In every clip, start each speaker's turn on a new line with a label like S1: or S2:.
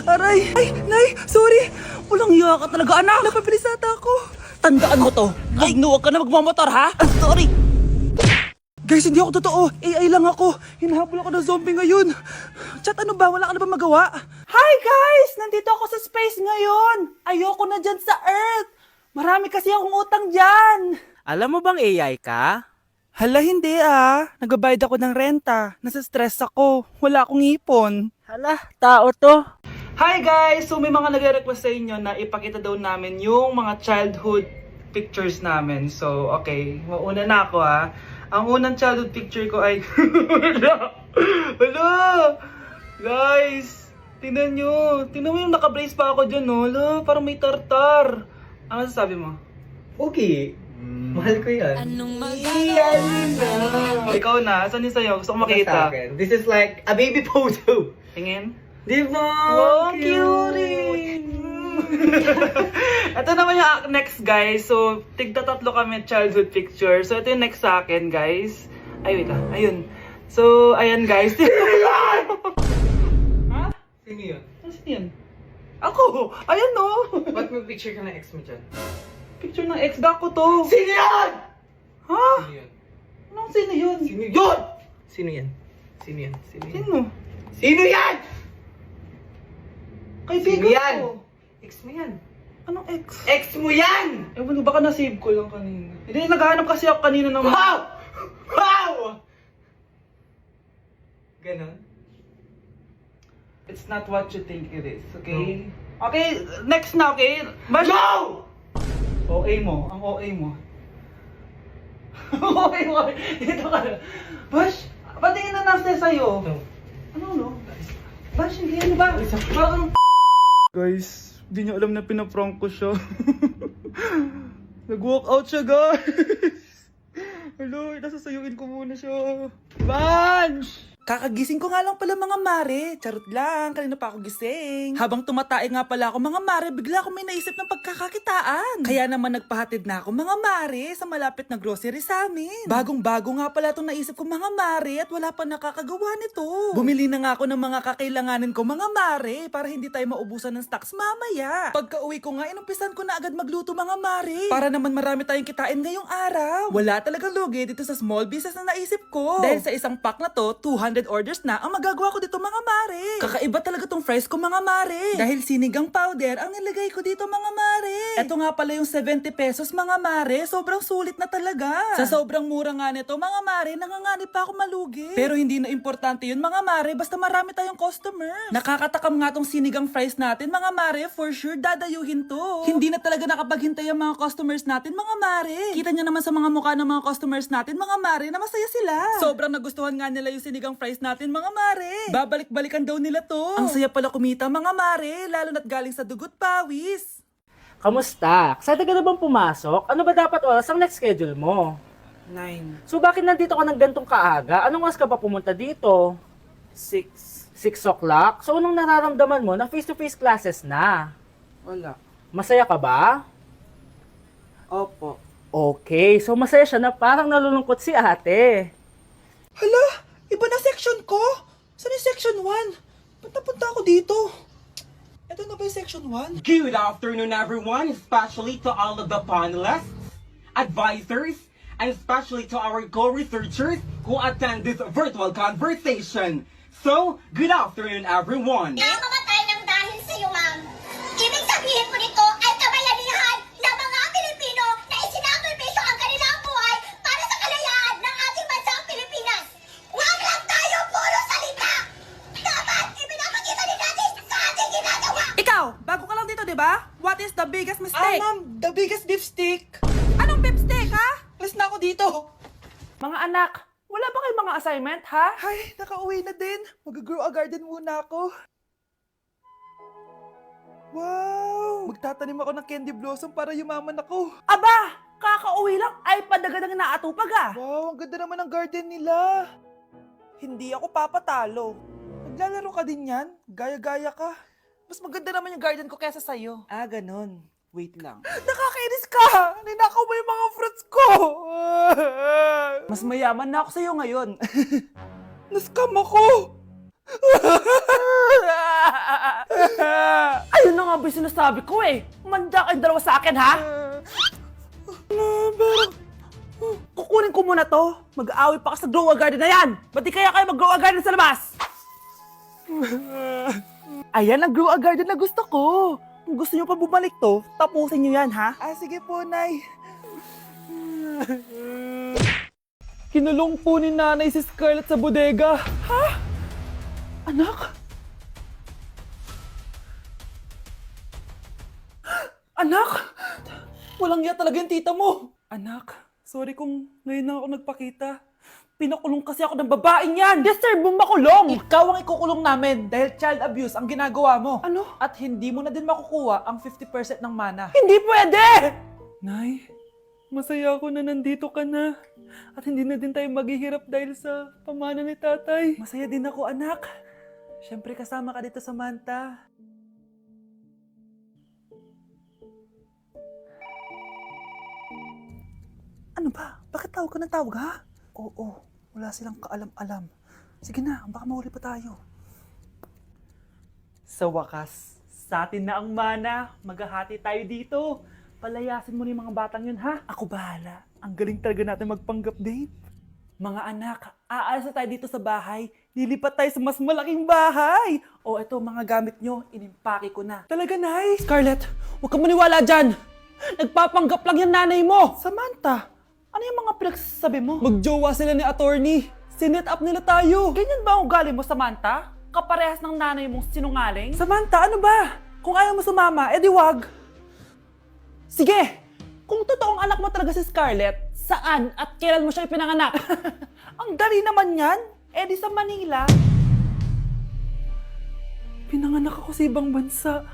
S1: Aray! Ay, Nay! Sorry! Walang iya ka talaga, anak! Napabilis ata ako! Tandaan mo to! Ay, huwag ka na magmamotor, ha? Sorry! Guys, hindi ako totoo! AI lang ako! Hinahabol ako ng zombie ngayon! Chat, ano ba? Wala ka na ba magawa? Hi, guys! Nandito ako sa space ngayon! Ayoko na dyan sa Earth! Marami kasi akong utang dyan!
S2: Alam mo bang AI ka?
S1: Hala, hindi Nagbabayad ako ng renta. Nasa-stress ako. Wala akong ipon.
S2: Hala, tao to.
S1: Hi guys! So may mga nagre-request sa inyo na ipakita daw namin yung mga childhood pictures namin. So, okay. Mauna na ako Ang unang childhood picture ko ay... Hala! Guys! Tingnan nyo. Tingnan mo yung naka-brace pa ako dyan, no? Hala, parang may tartar. Ano sasabi mo?
S3: Okay. Mahal ko yan.
S1: Ikaw na. Saan yung sa'yo? Gusto ko
S3: Sa
S1: makita.
S3: akin. This is like a baby photo.
S1: Tingin.
S3: Di ba?
S1: Wow, cute! Ito naman yung next, guys. So, tigta-tatlo kami childhood picture. So, ito yung next sa akin, guys. Ay, wait Ayun. So, ayan, guys. Ha?
S3: Sino yun?
S1: Ano yun? Ako! Ayan, no!
S3: Ba't may picture ka ng ex mo dyan?
S1: Picture ng ex-da ko to.
S3: Sino yan?
S1: Ha?
S3: Sino yun?
S1: Anong sino yun?
S3: Sino yun? Sino yan? Sino yan? Sino yan?
S1: Sino?
S3: Sino yan?
S1: Kaibigan
S3: Sino yan?
S1: ko.
S3: Ex mo yan.
S1: Anong ex?
S3: Ex mo yan!
S1: Ewan ko, baka na-save ko lang kanina. Hindi, naghahanap kasi ako kanina ng...
S3: Wow! Wow! Ganon?
S1: It's not what you think it is, okay? Okay, next na, okay? Bash!
S3: No!
S1: OA mo, ang OA mo. OA mo, dito ka na. Bash, patingin na nasa sa'yo.
S3: No.
S1: Ano? Bash, hindi ano ba? Parang... Guys, hindi niyo alam na pinaprank ko siya. Nag-walk out siya, guys. Hello, nasasayuin ko muna siya. Bansh! Kakagising ko nga lang pala mga mare. Charot lang, kanina pa ako gising. Habang tumatae nga pala ako mga mare, bigla ako may naisip ng pagkakakitaan. Kaya naman nagpahatid na ako mga mare sa malapit na grocery sa amin. Bagong-bago nga pala itong naisip ko mga mare at wala pa nakakagawa nito. Bumili na nga ako ng mga kakailanganin ko mga mare para hindi tayo maubusan ng stocks mamaya. Pagka uwi ko nga, inumpisan ko na agad magluto mga mare. Para naman marami tayong kitain ngayong araw. Wala talagang lugi dito sa small business na naisip ko. Dahil sa isang pack na to, 200 orders na ang magagawa ko dito mga mare. Kakaiba talaga tong fries ko mga mare. Dahil sinigang powder ang nilagay ko dito mga mare. Ito nga pala yung 70 pesos mga mare. Sobrang sulit na talaga. Sa sobrang mura nga nito mga mare, nanganganib pa ako malugi. Pero hindi na importante yun mga mare, basta marami tayong customer. Nakakatakam nga tong sinigang fries natin mga mare, for sure dadayuhin to. Hindi na talaga nakapaghintay ang mga customers natin mga mare. Kita niyo naman sa mga mukha ng mga customers natin mga mare na masaya sila. Sobrang nagustuhan nga nila yung sinigang fries natin mga mare. Babalik-balikan daw nila to. Ang saya pala kumita mga mare, lalo na't galing sa dugot pawis.
S2: Kamusta? Excited ka na bang pumasok? Ano ba dapat oras ang next schedule mo?
S1: 9,
S2: So bakit nandito ka ng gantong kaaga? Anong oras ka pa pumunta dito?
S1: 6,
S2: 6 o'clock? So anong nararamdaman mo na face-to-face classes na?
S1: wala.
S2: Masaya ka ba?
S1: Opo.
S2: Okay, so masaya siya na parang nalulungkot si ate.
S1: Hala, iba na section ko. Saan yung section 1? Ba't napunta ako dito? Ito na ba yung section 1?
S4: Good afternoon, everyone, especially to all of the panelists, advisors, and especially to our co-researchers who attend this virtual conversation. So, good afternoon, everyone.
S5: Namamatay ng dahil sa iyo, ma'am. Ibig sabihin po nito ay kabayanihan ng mga Pilipino na isinakripisyo ang kanilang buhay para sa kalayaan ng ating bansang Pilipinas. Huwag lang tayo puro salita! Dapat ipinapakita din natin sa ating ginagawa!
S1: Ikaw, bago ka lang dito, di ba? What is the biggest mistake? Ma'am, the biggest beef stick. Anong beef stick, ha? Alis na ako dito.
S2: Mga anak, wala ba kayong mga assignment, ha?
S1: Ay, nakauwi na din. Mag-grow a garden muna ako. Wow! Magtatanim ako ng candy blossom para yumaman ako.
S2: Aba, kakauwi lang ay padagadang naatupag ah.
S1: Wow, ang ganda naman ng garden nila. Hindi ako papatalo. Naglalaro ka din yan? Gaya-gaya ka. Mas maganda naman yung garden ko kaysa sa'yo. Ah, ganun. Wait lang. Nakakainis ka! Ninakaw mo yung mga fruits ko! Mas mayaman na ako sa'yo ngayon. Nascam ako!
S2: Ayun na nga ba yung sinasabi ko eh. Manda kayong dalawa sa akin, ha? Kukunin ko muna to. Mag-aaway pa ka sa grow a garden na yan. Ba't di kaya kayo mag-grow a garden sa labas? Ayan ang grow a garden na gusto ko. Kung gusto nyo pa bumalik to, tapusin nyo yan, ha?
S1: Sige po, Nay. Kinulong po ni Nanay si Scarlett sa bodega.
S2: Ha? Anak? Anak?
S1: Walang iya talaga yung tita mo. Anak, sorry kung ngayon na ako nagpakita. Pinakulong kasi ako ng babaeng yan.
S2: Deserve mo makulong!
S1: Ikaw ang ikukulong namin dahil child abuse ang ginagawa mo.
S2: Ano?
S1: At hindi mo na din makukuha ang 50% ng mana.
S2: Hindi pwede!
S1: Nay, masaya ako na nandito ka na. At hindi na din tayo maghihirap dahil sa pamana ni tatay. Masaya din ako, anak. Siyempre kasama ka dito sa Manta. Ano ba? Bakit tawag ka ng tawag, ha? Oo, wala silang kaalam-alam. Sige na, baka mahuli pa tayo. Sa wakas, sa atin na ang mana. Maghahati tayo dito. Palayasin mo na yung mga batang yun, ha? Ako bahala. Ang galing talaga natin magpanggap, Dave. Mga anak, aalis na tayo dito sa bahay. Lilipat tayo sa mas malaking bahay. O eto, mga gamit nyo, inimpake ko na. Talaga, Nay? Scarlett, huwag ka maniwala dyan. Nagpapanggap lang yung nanay mo. Samantha, ano yung mga pinagsasabi mo? Magjowa sila ni attorney. Sinet up nila tayo. Ganyan ba ang ugali mo, Samantha? Kaparehas ng nanay mong sinungaling? Samantha, ano ba? Kung ayaw mo sumama, edi wag. Sige, kung totoong anak mo talaga si Scarlett, saan at kailan mo siya ipinanganak? Ang dali naman yan. Edi sa Manila. Pinanganak ako sa ibang bansa.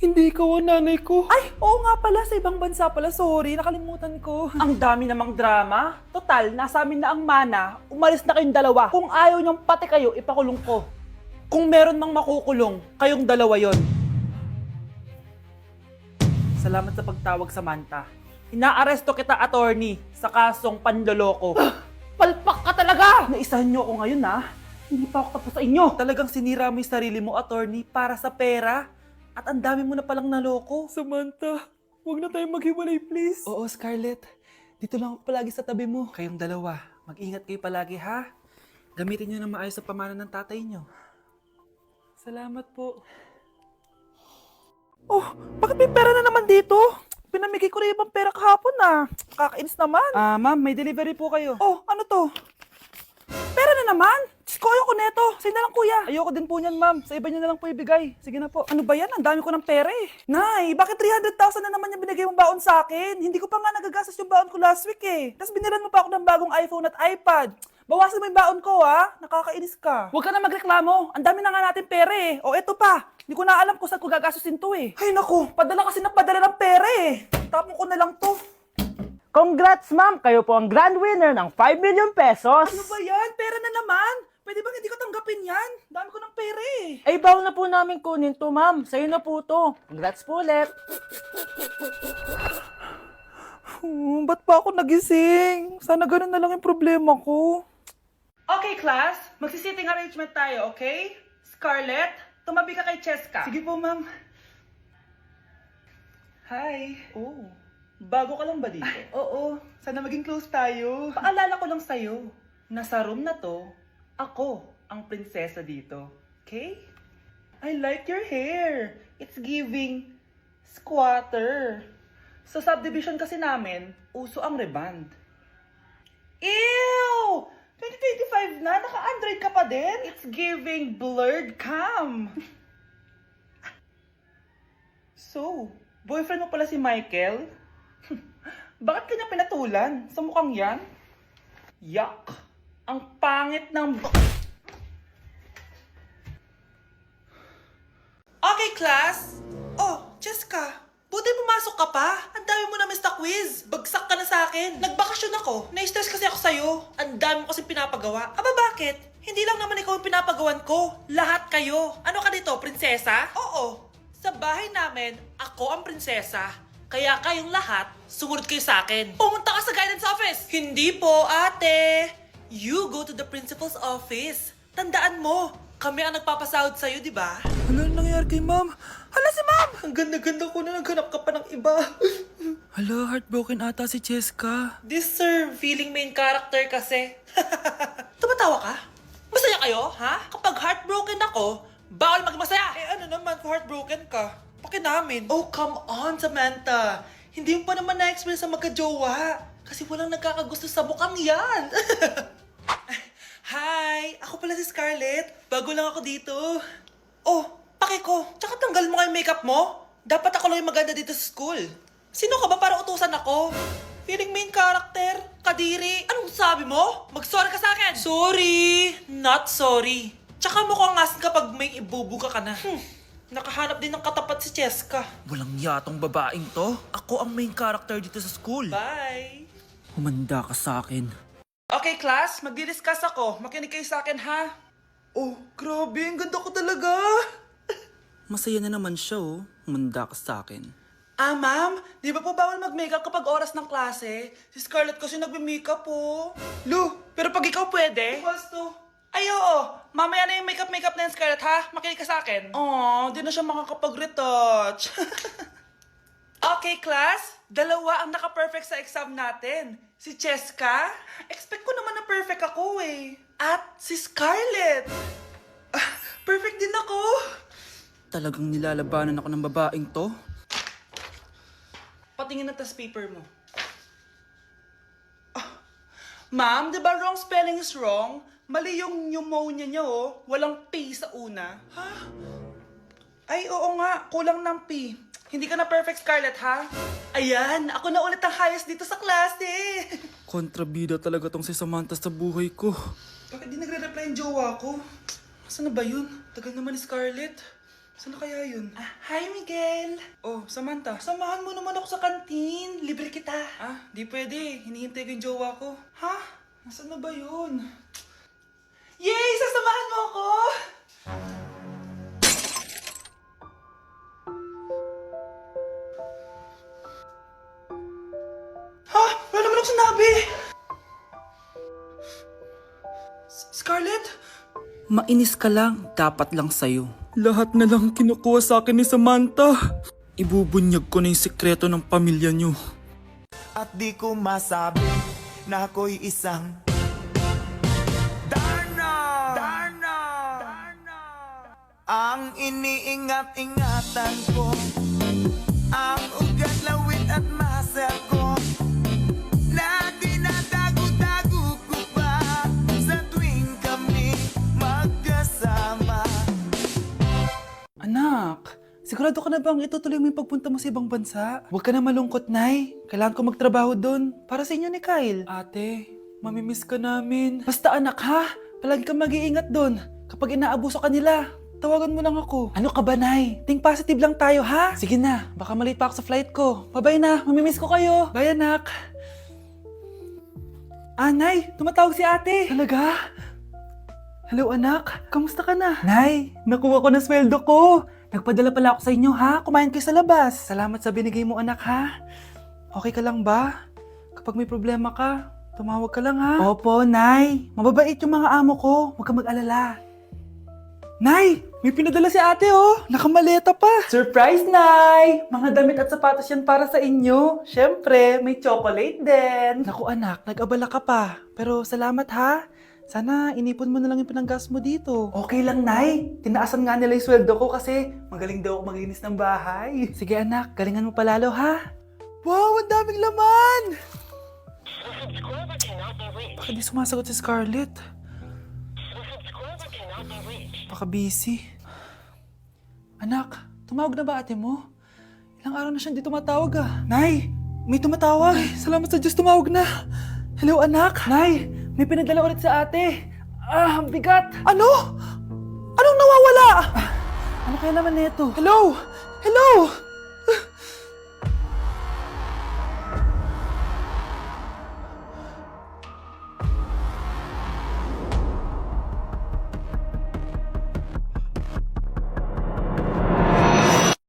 S1: Hindi ikaw ang nanay ko. Ay, oo nga pala, sa ibang bansa pala. Sorry, nakalimutan ko. Ang dami namang drama. Total, nasa amin na ang mana. Umalis na kayong dalawa. Kung ayaw niyong pati kayo, ipakulong ko. Kung meron mang makukulong, kayong dalawa yon. Salamat sa pagtawag, Samantha. Inaaresto kita, attorney, sa kasong panloloko. Palpak ka talaga! Naisahan niyo ako ngayon, ha? Hindi pa ako tapos sa inyo. Talagang sinira mo yung sarili mo, attorney, para sa pera. At ang dami mo na palang naloko. Samantha, huwag na tayong maghiwalay, please. Oo, Scarlett. Dito lang ako palagi sa tabi mo. Kayong dalawa, mag-ingat kayo palagi, ha? Gamitin niyo na maayos sa pamana ng tatay niyo. Salamat po. Oh, bakit may pera na naman dito? Pinamigay ko na ibang pera kahapon, Kakainis naman. Ma'am, may delivery po kayo. Oh, ano to? Pera na naman? Diyos ko, ayoko neto. Sa'yo na lang, kuya. Ayoko din po niyan, ma'am. Sa iba niyo na lang po ibigay. Sige na po. Ano ba yan? Ang dami ko ng pera eh. Nay, bakit 300,000 na naman yung binigay mong baon sa akin? Hindi ko pa nga nagagastos yung baon ko last week eh. Tapos binilan mo pa ako ng bagong iPhone at iPad. Bawasan mo yung baon ko, ha? Nakakainis ka. Huwag ka na magreklamo. Ang dami na nga natin pera eh. O eto pa. Hindi ko na alam kung saan ko gagastusin to eh. Ay naku, padala kasi na padala ng pera eh. Tapon ko na lang to.
S2: Congrats, ma'am! Kayo po ang grand winner ng 5 million pesos!
S1: Ano ba yan? Pera na naman. Pwede bang hindi ko tanggapin yan? Dami ko ng pera eh.
S2: Ay, bawal na po namin kunin to, ma'am. Sa'yo na po to. Congrats po ulit.
S1: Ba't pa ako nagising? Sana ganun na lang yung problema ko. Okay, class. Magsisitting arrangement tayo, okay? Scarlett, tumabi ka kay Cheska. Sige po, ma'am. Hi. Oh, bago ka lang ba dito? Oo. Sana maging close tayo. Paalala ko lang sa'yo, na sa room na to, ako ang prinsesa dito. Okay? I like your hair. It's giving squatter. Sa subdivision kasi namin, uso ang reband. Ew! 2025 na? Naka-Android ka pa din? It's giving blurred cam. So, boyfriend mo pala si Michael? Bakit kanya pinatulan? Sa mukhang yan? Yuck! Ang pangit ng... Okay, class. Oh, Cheska. Buti pumasok ka pa. Ang dami mo na miss na quiz. Bagsak ka na sa akin. Nagbakasyon ako. Na-stress kasi ako sa'yo. Ang dami mo kasi pinapagawa. Aba, bakit? Hindi lang naman ikaw ang pinapagawan ko. Lahat kayo. Ano ka dito, prinsesa? Oo. Sa bahay namin, ako ang prinsesa. Kaya kayong lahat, sumunod kayo sa akin. Pumunta ka sa guidance office. Hindi po, ate. You go to the principal's office. Tandaan mo, kami ang nagpapasahod sa'yo, di ba? Ano nangyayari kay ma'am? Hala si ma'am! Ang ganda-ganda ko na naghanap ka pa ng iba. Hala, heartbroken ata si Cheska. This sir, feeling main character kasi. Tumatawa ka? Masaya kayo, ha? Kapag heartbroken ako, bawal maging masaya. Eh ano naman kung heartbroken ka? Pakinamin. Oh, come on, Samantha. Hindi mo pa naman na-experience sa magka-jowa. Kasi walang nagkakagusto sa bukang yan. Hi! Ako pala si Scarlett. Bago lang ako dito. Oh, pake ko. Tsaka tanggal mo yung makeup mo. Dapat ako lang yung maganda dito sa school. Sino ka ba para utusan ako? Feeling main character? Kadiri? Anong sabi mo? Mag-sorry ka sa akin! Sorry! Not sorry. Tsaka mukhang asin kapag may ibubuga ka na. Nakahanap din ng katapat si Cheska. Walang yatong babaeng to. Ako ang main character dito sa school. Bye! Humanda ka sa akin. Okay, class. Magdi-discuss ako. Makinig kayo sa akin, ha? Oh, grabe. Ang ganda ko talaga. Masaya na naman siya, oh. Humanda ka sa akin. Ah, ma'am? Di ba po bawal mag-makeup kapag oras ng klase? Si Scarlett kasi nagbe-makeup, po. Lu, pero pag ikaw pwede? Basto. Ay, oo. Mamaya na yung makeup na yung Scarlett, ha? Makinig ka sa akin. Aw, di na siya makakapag-retouch. Okay, class. Dalawa ang naka-perfect sa exam natin. Si Cheska. Expect ko naman na perfect ako, eh. At si Scarlett. Perfect din ako. Talagang nilalabanan ako ng babaeng to. Patingin na tas paper mo. Ma'am, di ba wrong spelling is wrong? Mali yung pneumonia niya, oh. Walang P sa una. Ha? Ay, oo nga. Kulang ng P. Hindi ka na perfect, Scarlett, ha? Ayan, ako na ulit ang highest dito sa klase. Kontrabida talaga tong si Samantha sa buhay ko. Bakit di nagre-reply yung jowa ko? Saan na ba yun? Tagal naman ni Scarlett. Saan na kaya yun? Hi, Miguel! Oh, Samantha, samahan mo naman ako sa kantin. Libre kita. Di pwede. Hinihintay ko yung jowa ko. Ha? Nasaan na ba yun? Yay! Sasamahan mo ako! Ha? Wala naman akong sinabi! Scarlett? Mainis ka lang. Dapat lang sa'yo. Lahat na lang kinukuha sa akin ni Samantha. Ibubunyag ko na yung sekreto ng pamilya niyo.
S6: At di ko masabi na ako'y isang Darna! Ang iniingat-ingatan ko, ang ugat, lawit at muscle ko, na dinadago-dago ko pa sa tuwing kami magkasama.
S1: Anak, sigurado ka na bang itutuloy mo yung pagpunta mo sa ibang bansa? Huwag ka na malungkot, Nay. Kailangan ko magtrabaho doon. Para sa inyo ni Kyle. Ate, mamimiss ka namin. Basta anak, ha? Palagi kang mag-iingat doon. Kapag inaabuso ka nila, tawagan mo lang ako. Ano ka ba, Nay? Think positive lang tayo, ha? Sige na, baka malate pa ako sa flight ko. Bye-bye na, mamimiss ko kayo. Bye, anak. Nay, tumatawag si ate. Talaga? Hello, anak. Kamusta ka na? Nay, nakuha ko na sweldo ko. Nagpadala pala ako sa inyo, ha? Kumain kayo sa labas. Salamat sa binigay mo, anak, ha? Okay ka lang ba? Kapag may problema ka, tumawag ka lang, ha? Opo, Nay. Mababait yung mga amo ko. Huwag kang mag-alala. Nay, may pinadala si ate, oh. Nakamaleta pa. Surprise, Nay! Mga damit at sapatos yan para sa inyo. Siyempre, may chocolate din. Naku, anak, nag-abala ka pa. Pero salamat, ha? Sana inipon mo na lang yung pinanggas mo dito. Okay lang, Nay. Tinaasan nga nila yung sweldo ko kasi magaling daw ako maglinis ng bahay. Sige, anak. Galingan mo palalo, ha? Wow, ang daming laman! Bakit di sumasagot si Scarlett? Baka busy. Anak, tumawag na ba ate mo? Ilang araw na siyang di tumatawag, ah. Nay, may tumatawag. Ay, salamat sa Diyos, tumawag na. Hello, anak. Nay, may pinadala ulit sa ate. Ang bigat. Ano? Anong nawawala? Ano kaya naman nito? Hello? Hello?